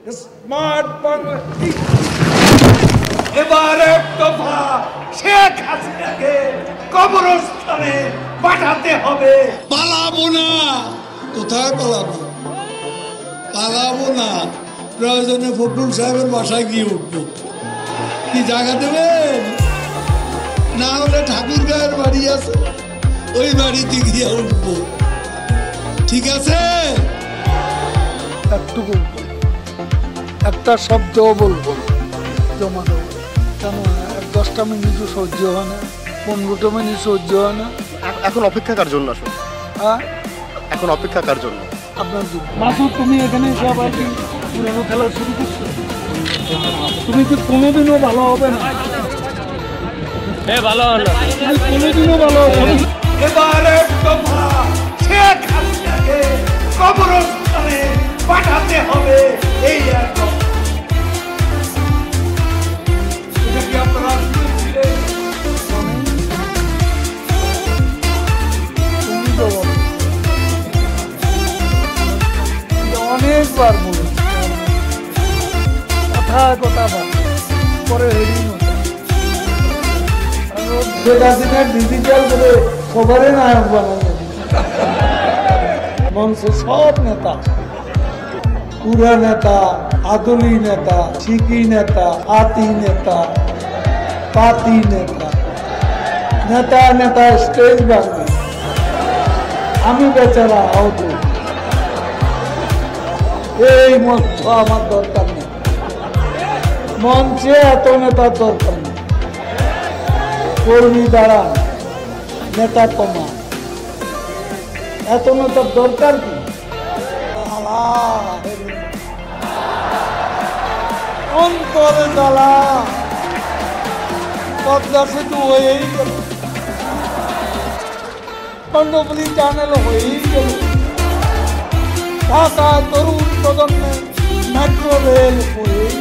Smart Bangladesh এবার এক দফা শেখ হাসিনাকে কবরস্থানে পাঠাতে হবে। পালাবো না। কোথায় পালাবো? পালাবো না। প্রয়োজনে ফখরুল সাহেবের বাসায় গিয়ে উঠবো। কি জায়গা দেবেন? না হলে ঠাকুর গায়ের বাড়ি আছে, ওই বাড়িতে গিয়ে উঠবো। ঠিক আছে? একটুকু একটা শব্দও বলবো জমা দেবো কেন? 10টা মিনিটও সহ্য হয় না, 15টা মিনিট সহ্য হয় না। এখন অপেক্ষা কার জন্য আসলে? হ্যাঁ, এখন অপেক্ষা কার জন্য? আপনার জন্য। মাসুদ, তুমি এখানে সবাই কি পুরনো খেলা শুরু করছো? তুমি কি কোনোদিনও ভালো হবে না? ভালো হলো, কোনোদিনও ভালো হবে না। এবার এক দফা শেখ হাসিনাকে কবরস্থানে পাঠাতে হবে। এই এক দফা। এটা কি আপনারা শুনেছিলেন? তুমি তো বলো। অনেকবার বলেছি, কথা পরে হেডিং শেখ হাসিনার ডিজিটাল করে সবারই নায়ক বানানো মঞ্চে সব নেতা, পুরা নেতা, আদলি নেতা, শিকি নেতা, আতি নেতা, পাতি নেতা, নেতা নেতা স্টেজ বাংলা। আমি বেচারা আহত। এই মঞ্চ আমার দরকার নেই, মঞ্চে এত নেতার দরকার নেই। কর্মী দ্বারা নেতা কমা, এত নেতার দরকার কি? অন্তরে জ্বালা, পদ্মা সেতু হয়েই গেল, কর্ণফুলী টানেল হয়েই গেল, ঢাকা তরুণ প্রজন্মের মেট্রো রেল হয়েই